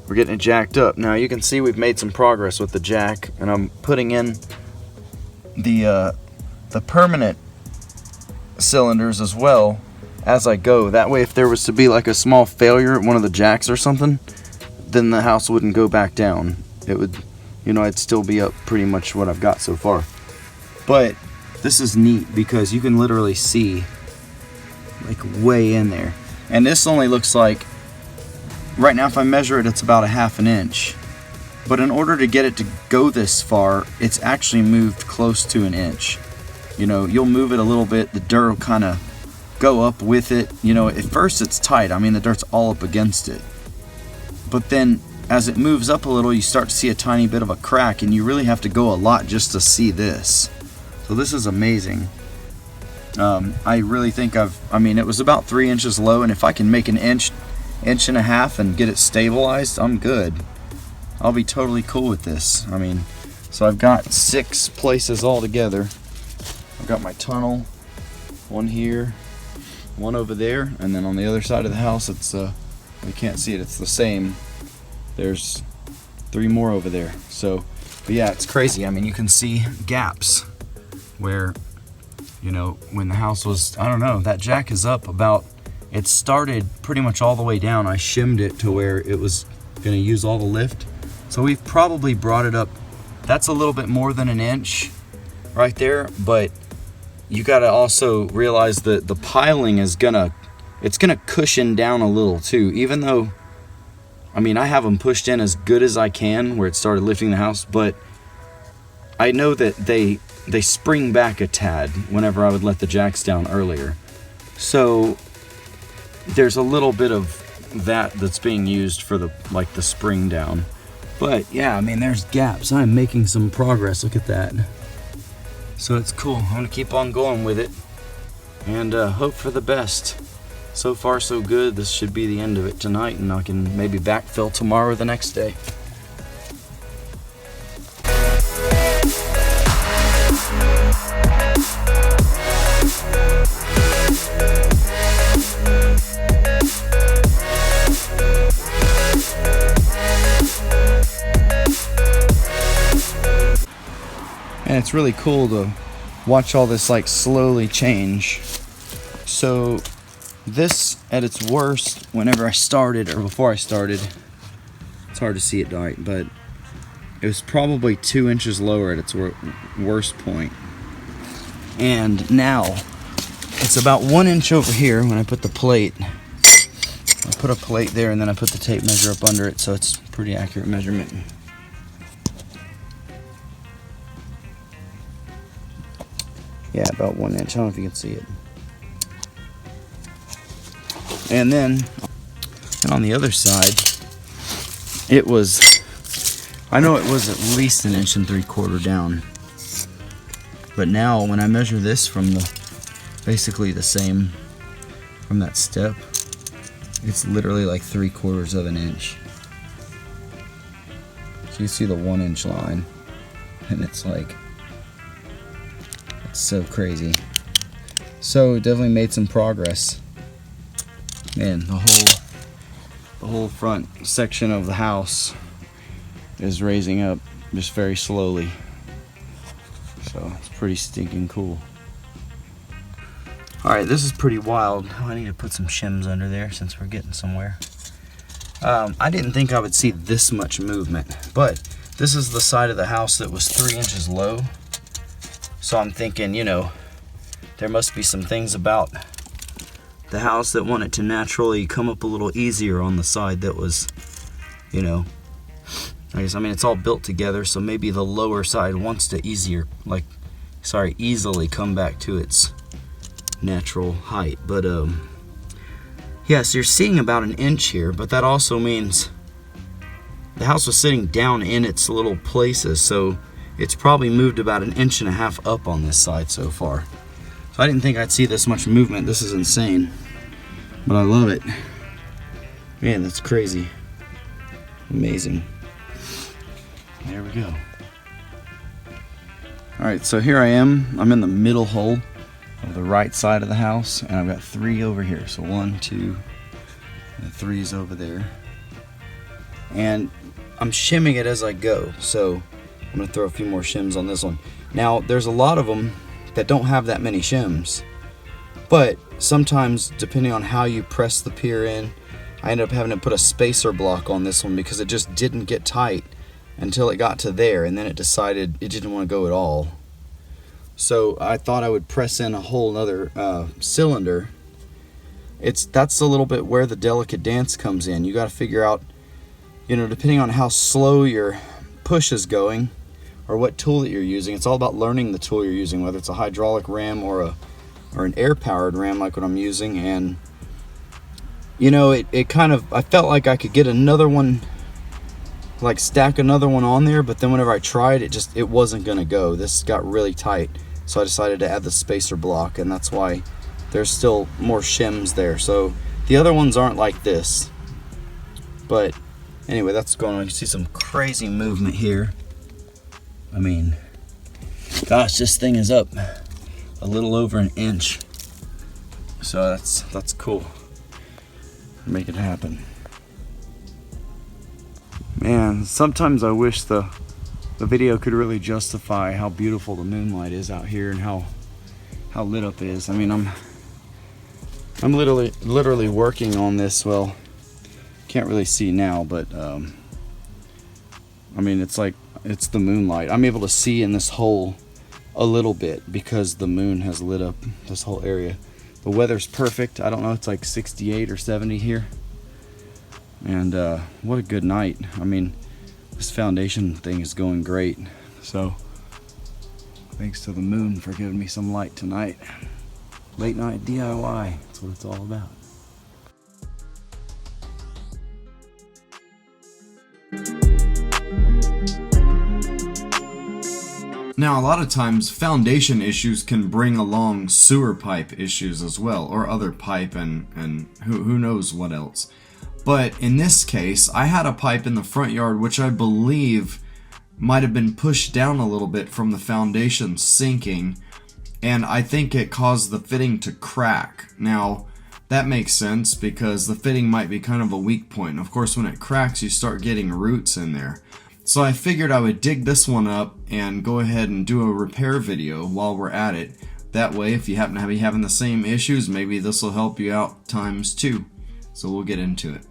We're getting it jacked up. Now you can see we've made some progress with the jack, and I'm putting in the permanent cylinders as well as I go. That way, if there was to be like a small failure at one of the jacks or something, then the house wouldn't go back down. It would, you know, I'd still be up pretty much what I've got so far. But this is neat because you can literally see like way in there. And this only looks like, right now if I measure it, it's about 1/2 inch. But in order to get it to go this far, it's actually moved close to 1 inch. You know, you'll move it a little bit, the dirt will kind of go up with it. You know, at first it's tight. I mean, the dirt's all up against it. But then as it moves up a little, you start to see a tiny bit of a crack, and you really have to go a lot just to see this. So this is amazing. I really think I mean, it was about 3 inches low, and if I can make 1 inch, 1.5 inches and get it stabilized, I'm good. I'll be totally cool with this. I mean, so I've got 6 places all together. I've got my tunnel, one here, one over there, and then on the other side of the house, it's we can't see it, it's the same. There's 3 more over there. So, but yeah, it's crazy. I mean, you can see gaps where, you know, when the house was, I don't know, that jack is up about, it started pretty much all the way down. I shimmed it to where it was gonna use all the lift. So we've probably brought it up, that's a little bit more than 1 inch right there, but you gotta also realize that the piling is it's gonna cushion down a little too, even though, I mean, I have them pushed in as good as I can where it started lifting the house, but I know that they spring back a tad whenever I would let the jacks down earlier. So there's a little bit of that's being used for the spring down. But yeah, I mean, there's gaps. I'm making some progress. Look at that. So it's cool. I'm gonna keep on going with it and hope for the best. So far so good. This should be the end of it tonight, and I can maybe backfill tomorrow or the next day. And it's really cool to watch all this like slowly change. So this at its worst, whenever I started, or before I started, it's hard to see it right, but it was probably 2 inches lower at its worst point. And now it's about 1 inch over here when I put the plate. I put a plate there and then I put the tape measure up under it, so it's pretty accurate measurement. Yeah, about 1 inch. I don't know if you can see it. And then on the other side, it was, I know it was at least 1.75 inches down. But now when I measure this from basically the same, from that step, it's literally like 3/4 of an inch. So you see the 1 inch line, and it's like, it's so crazy. So definitely made some progress. Man, the whole front section of the house is raising up just very slowly. So it's pretty stinking cool. Alright, this is pretty wild. I need to put some shims under there since we're getting somewhere. I didn't think I would see this much movement, but this is the side of the house that was 3 inches low. So I'm thinking, you know, there must be some things about the house that want it to naturally come up a little easier on the side that was, you know, I mean, it's all built together, so maybe the lower side wants to easily come back to its natural height. But yeah, so you're seeing about 1 inch here, but that also means the house was sitting down in its little places, so it's probably moved about 1.5 inches up on this side so far. So I didn't think I'd see this much movement. This is insane, but I love it. Man, that's crazy. Amazing. There we go. Alright, so here I am. I'm in the middle hole of the right side of the house, and I've got 3 over here. So 1, 2, and 3's over there. And I'm shimming it as I go. So I'm going to throw a few more shims on this one. Now, there's a lot of them that don't have that many shims. But sometimes, depending on how you press the pier in, I ended up having to put a spacer block on this one because it just didn't get tight until it got to there, and then it decided it didn't want to go at all. So I thought I would press in a whole other cylinder. That's a little bit where the delicate dance comes in. You got to figure out, you know, depending on how slow your push is going or what tool that you're using. It's all about learning the tool you're using, whether it's a hydraulic ram or an air-powered ram like what I'm using. And you know, it kind of, I felt like I could get another one, like stack another one on there, but then whenever I tried, it wasn't gonna go. This got really tight, so I decided to add the spacer block, and that's why there's still more shims there. So the other ones aren't like this, but anyway, that's going on. You see some crazy movement here. I mean, gosh, this thing is up a little over 1 inch, so that's cool. Make it happen. Man, sometimes I wish the video could really justify how beautiful the moonlight is out here and how lit up it is. I mean, I'm literally working on this. Well, can't really see now, but I mean, it's like it's the moonlight. I'm able to see in this hole a little bit because the moon has lit up this whole area. The weather's perfect. I don't know, it's like 68 or 70 here. And what a good night. I mean, this foundation thing is going great. So thanks to the moon for giving me some light tonight. Late night DIY, that's what it's all about. Now, a lot of times foundation issues can bring along sewer pipe issues as well, or other pipe and who knows what else. But in this case, I had a pipe in the front yard which I believe might have been pushed down a little bit from the foundation sinking, and I think it caused the fitting to crack. Now, that makes sense because the fitting might be kind of a weak point. Of course, when it cracks, you start getting roots in there. So I figured I would dig this one up and go ahead and do a repair video while we're at it. That way, if you happen to be having the same issues, maybe this will help you out times 2. So we'll get into it.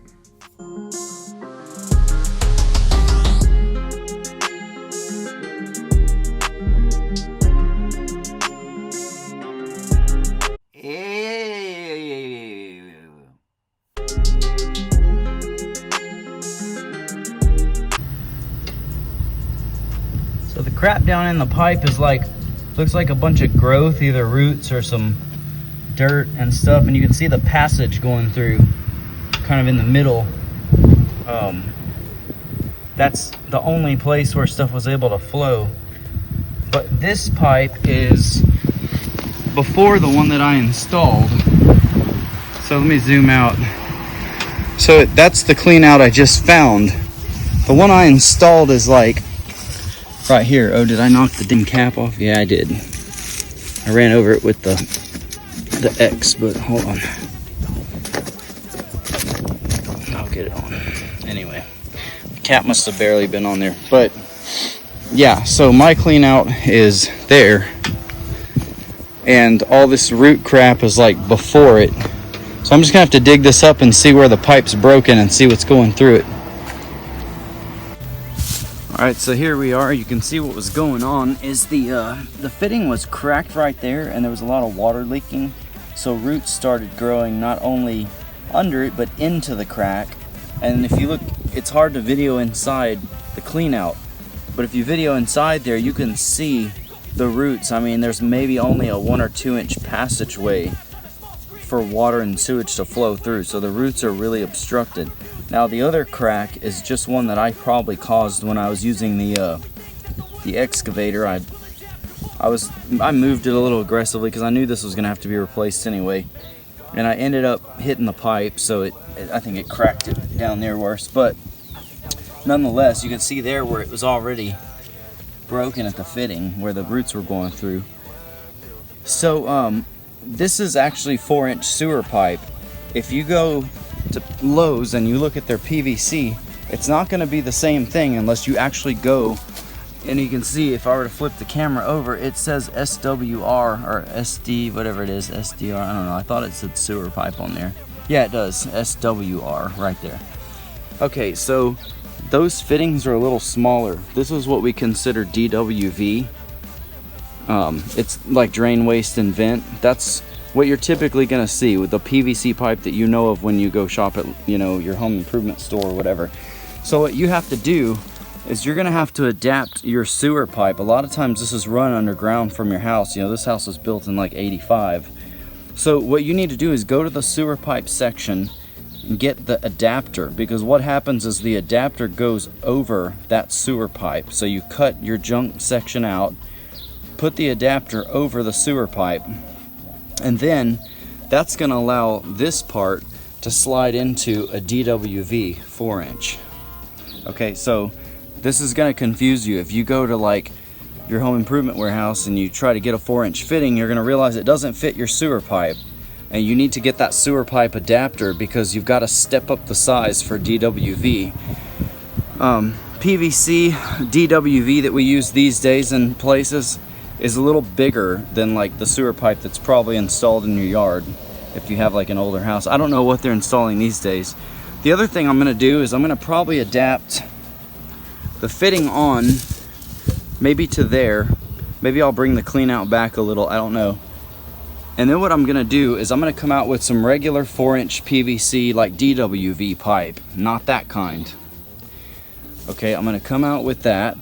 So the crap down in the pipe is like, looks like a bunch of growth, either roots or some dirt and stuff, and you can see the passage going through kind of in the middle. That's the only place where stuff was able to flow. But this pipe is before the one that I installed. So let me zoom out. So that's the clean out I just found. The one I installed is like right here. Oh, did I knock the dim cap off? Yeah, I did. I ran over it with the the X, but hold on. I'll get it on. Anyway, the cap must have barely been on there. But yeah, so my clean out is there. And all this root crap is like before it. So I'm just gonna have to dig this up and see where the pipe's broken and see what's going through it. Alright, so here we are. You can see what was going on is the fitting was cracked right there, and there was a lot of water leaking. So roots started growing not only under it, but into the crack. And if you look, it's hard to video inside the clean out. But if you video inside there, you can see the roots. I mean, there's maybe only a 1 or 2 inch passageway for water and sewage to flow through. So the roots are really obstructed. Now the other crack is just one that I probably caused when I was using the excavator. I moved it a little aggressively because I knew this was going to have to be replaced anyway, and I ended up hitting the pipe, so I think it cracked it down there worse. But nonetheless, you can see there where it was already broken at the fitting where the roots were going through. So this is actually 4-inch sewer pipe. If you go to Lowe's and you look at their PVC, it's not going to be the same thing unless you actually go, and you can see if I were to flip the camera over, it says SWR or SD, whatever it is, SDR, I don't know, I thought it said sewer pipe on there. Yeah, it does, SWR right there. Okay, so those fittings are a little smaller. This is what we consider DWV. It's like drain, waste, and vent. That's what you're typically going to see with the PVC pipe that you know of when you go shop at, you know, your home improvement store or whatever. So what you have to do is you're going to have to adapt your sewer pipe. A lot of times this is run underground from your house. You know, this house was built in like 85. So what you need to do is go to the sewer pipe section and get the adapter, because what happens is the adapter goes over that sewer pipe. So you cut your junk section out, put the adapter over the sewer pipe, and then that's going to allow this part to slide into a DWV 4-inch. Okay, so this is going to confuse you. If you go to like your home improvement warehouse and you try to get a 4-inch fitting, you're going to realize it doesn't fit your sewer pipe. And you need to get that sewer pipe adapter because you've got to step up the size for DWV. PVC DWV that we use these days in places is a little bigger than like the sewer pipe that's probably installed in your yard if you have like an older house. I don't know what they're installing these days. The other thing I'm going to do is I'm going to probably adapt the fitting on maybe to there. Maybe I'll bring the clean out back a little, I don't know. And then what I'm going to do is I'm going to come out with some regular 4-inch PVC like DWV pipe, not that kind. Okay, I'm going to come out with that.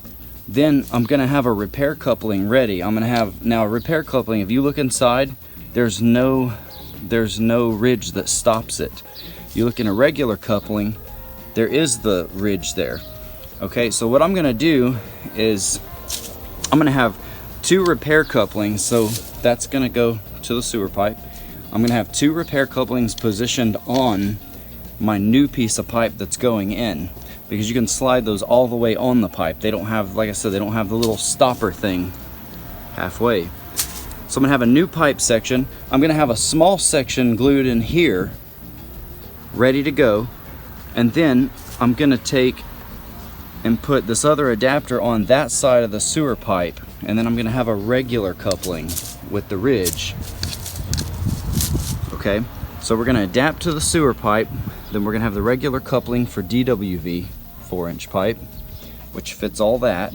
Then I'm going to have a repair coupling ready. I'm going to have, now a repair coupling, if you look inside, there's no ridge that stops it. You look in a regular coupling, there is the ridge there. Okay, so what I'm going to do is I'm going to have 2 repair couplings, so that's going to go to the sewer pipe. I'm going to have 2 repair couplings positioned on my new piece of pipe that's going in, because you can slide those all the way on the pipe. They don't have, like I said, they don't have the little stopper thing halfway. So I'm gonna have a new pipe section. I'm gonna have a small section glued in here, ready to go. And then I'm gonna take and put this other adapter on that side of the sewer pipe. And then I'm gonna have a regular coupling with the ridge. Okay, so we're gonna adapt to the sewer pipe. Then we're gonna have the regular coupling for DWV 4-inch pipe, which fits all that.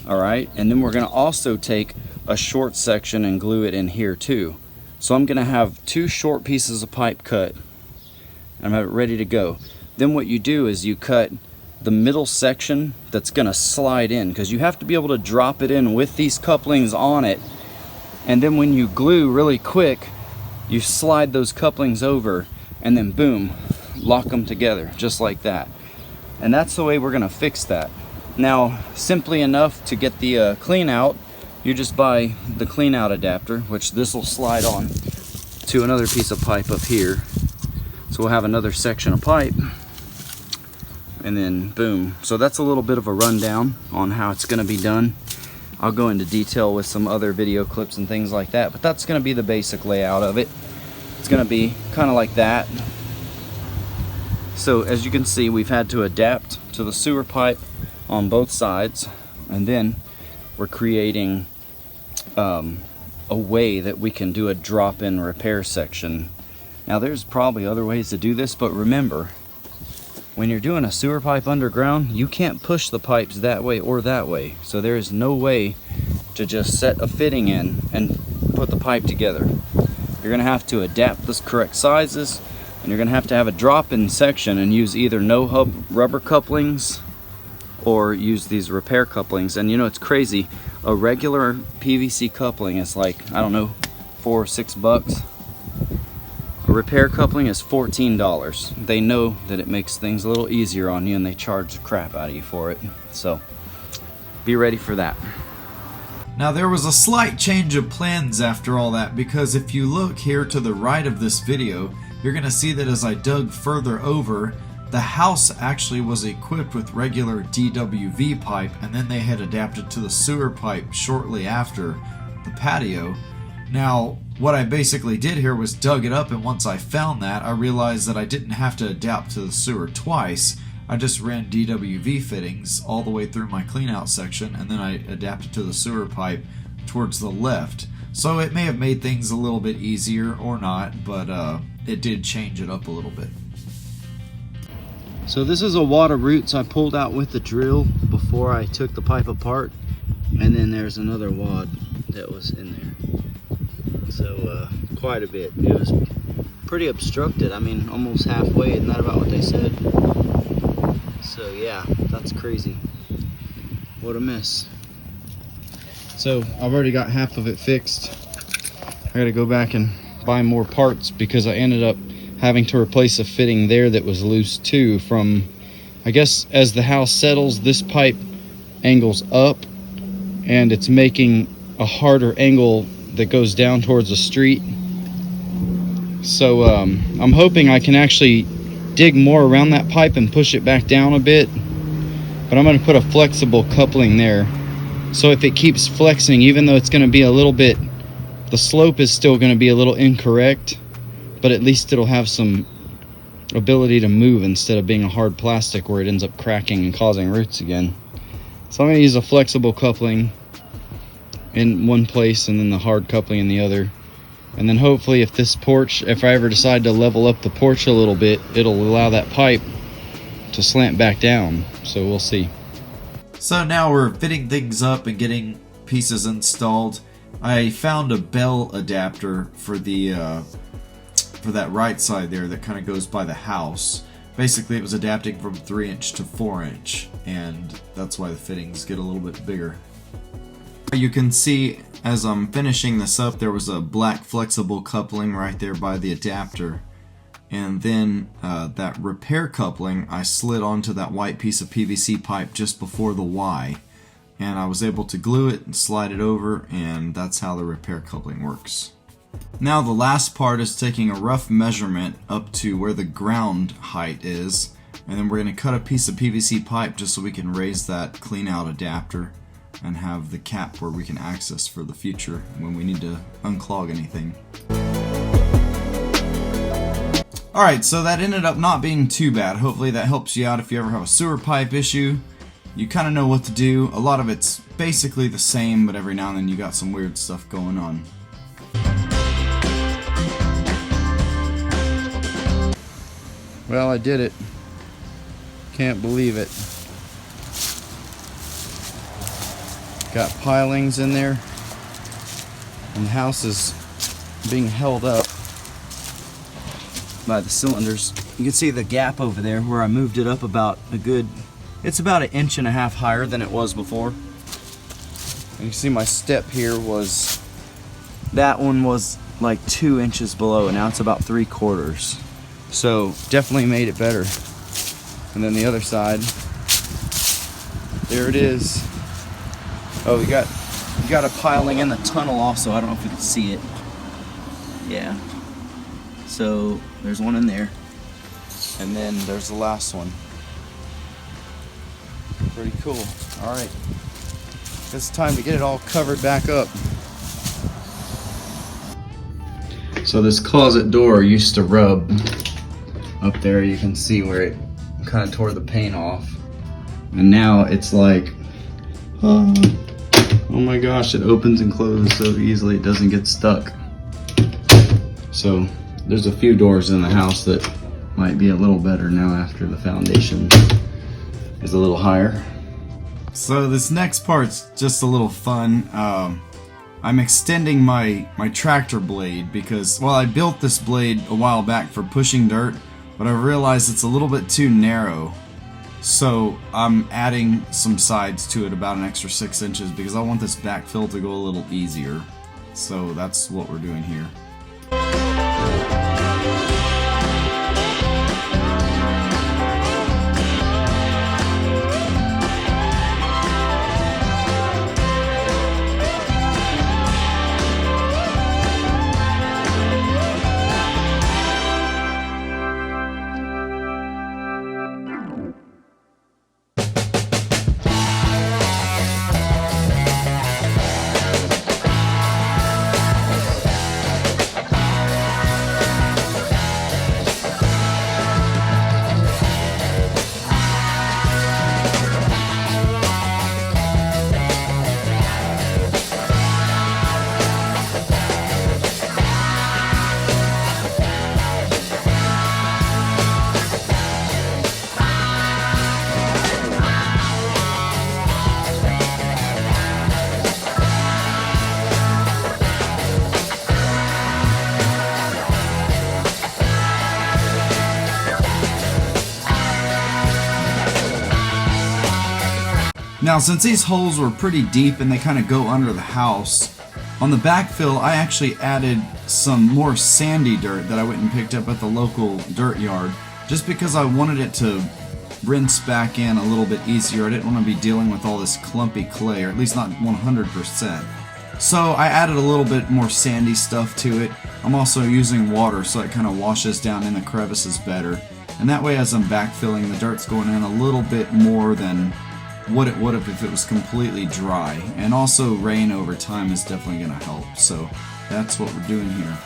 All right, and then we're gonna also take a short section and glue it in here too. So I'm gonna have 2 short pieces of pipe cut. I'm have it ready to go. Then what you do is you cut the middle section that's gonna slide in, because you have to be able to drop it in with these couplings on it. And then when you glue really quick, you slide those couplings over, and then boom, lock them together just like that. And that's the way we're gonna fix that. Now, simply enough to get the clean out, you just buy the clean out adapter, which this will slide on to another piece of pipe up here. So we'll have another section of pipe, and then boom. So that's a little bit of a rundown on how it's gonna be done. I'll go into detail with some other video clips and things like that, but that's going to be the basic layout of it. It's going to be kind of like that. So as you can see, we've had to adapt to the sewer pipe on both sides, and then we're creating a way that we can do a drop-in repair section. Now there's probably other ways to do this, but remember, when you're doing a sewer pipe underground, you can't push the pipes that way or that way. So there is no way to just set a fitting in and put the pipe together. You're gonna have to adapt the correct sizes, and you're gonna have to have a drop-in section and use either no-hub rubber couplings or use these repair couplings. And you know, it's crazy. A regular PVC coupling is like, I don't know, $4 or $6. A repair coupling is $14. They know that it makes things a little easier on you, and they charge the crap out of you for it. So be ready for that. Now there was a slight change of plans after all that, because if you look here to the right of this video, you're going to see that as I dug further over, the house actually was equipped with regular DWV pipe, and then they had adapted to the sewer pipe shortly after the patio. Now, what I basically did here was dug it up, and once I found that, I realized that I didn't have to adapt to the sewer twice. I just ran DWV fittings all the way through my cleanout section, and then I adapted to the sewer pipe towards the left. So it may have made things a little bit easier or not, but it did change it up a little bit. So this is a wad of roots I pulled out with the drill before I took the pipe apart, and then there's another wad that was in there. So quite a bit. It was pretty obstructed. I mean, almost halfway. Isn't that about what they said? So yeah, that's crazy. What a mess. So I've already got half of it fixed. I gotta go back and buy more parts, because I ended up having to replace a fitting there that was loose too. From, I guess, as the house settles, this pipe angles up, and it's making a harder angle that goes down towards the street. So I'm hoping I can actually dig more around that pipe and push it back down a bit, but I'm going to put a flexible coupling there, so if it keeps flexing, even though it's going to be a little bit, the slope is still going to be a little incorrect, but at least it'll have some ability to move instead of being a hard plastic where it ends up cracking and causing roots again. So I'm going to use a flexible coupling in one place and then the hard coupling in the other. And then hopefully if this porch, if I ever decide to level up the porch a little bit, it'll allow that pipe to slant back down. So we'll see. So now we're fitting things up and getting pieces installed. I found a bell adapter for the for that right side there that kind of goes by the house. Basically it was adapting from 3-inch to 4-inch, and that's why the fittings get a little bit bigger. You can see as I'm finishing this up, there was a black flexible coupling right there by the adapter, and then that repair coupling I slid onto that white piece of PVC pipe just before the Y, and I was able to glue it and slide it over, and that's how the repair coupling works. Now the last part is taking a rough measurement up to where the ground height is, and then we're going to cut a piece of PVC pipe just so we can raise that clean out adapter and have the cap where we can access for the future when we need to unclog anything. Alright, so that ended up not being too bad. Hopefully that helps you out if you ever have a sewer pipe issue. You kind of know what to do. A lot of it's basically the same, but every now and then you got some weird stuff going on. Well, I did it. Can't believe it. Got pilings in there, and the house is being held up by the cylinders. You can see the gap over there where I moved it up about a good, it's about 1.5 inches higher than it was before. And you can see my step here was, that one was like 2 inches below, and now it's about 3/4. So definitely made it better. And then the other side, there it is. Oh, you got a piling in the tunnel also. I don't know if you can see it. Yeah. So there's one in there, and then there's the last one. Pretty cool. All right. it's time to get it all covered back up. So this closet door used to rub up there. You can see where it kind of tore the paint off. And now it's like, oh my gosh, it opens and closes so easily it doesn't get stuck. So there's a few doors in the house that might be a little better now after the foundation is a little higher. So this next part's just a little fun. I'm extending my tractor blade because, well, I built this blade a while back for pushing dirt, but I realized it's a little bit too narrow. So I'm adding some sides to it, about an extra 6 inches, because I want this backfill to go a little easier. So that's what we're doing here. Now, since these holes were pretty deep and they kind of go under the house, on the backfill I actually added some more sandy dirt that I went and picked up at the local dirt yard, just because I wanted it to rinse back in a little bit easier. I didn't want to be dealing with all this clumpy clay, or at least not 100%. So I added a little bit more sandy stuff to it. I'm also using water so it kind of washes down in the crevices better. And that way, as I'm backfilling, the dirt's going in a little bit more than what it would have if it was completely dry. And also rain over time is definitely going to help. So that's what we're doing here.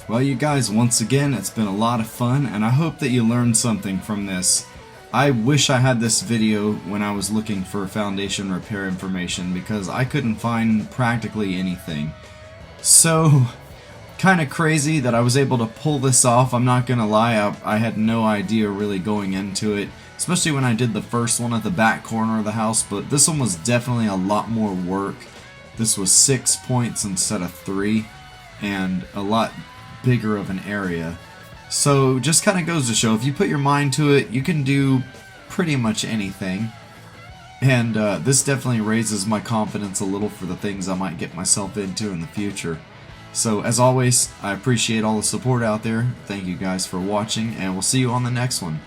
Well, you guys, once again, it's been a lot of fun, and I hope that you learned something from this. I wish I had this video when I was looking for foundation repair information, because I couldn't find practically anything. So, kind of crazy that I was able to pull this off. I'm not gonna lie, I had no idea really going into it, especially when I did the first one at the back corner of the house, but this one was definitely a lot more work. This was 6 points instead of 3, and a lot bigger of an area. So just kind of goes to show, if you put your mind to it, you can do pretty much anything. And this definitely raises my confidence a little for the things I might get myself into in the future. So as always, I appreciate all the support out there. Thank you guys for watching, and we'll see you on the next one.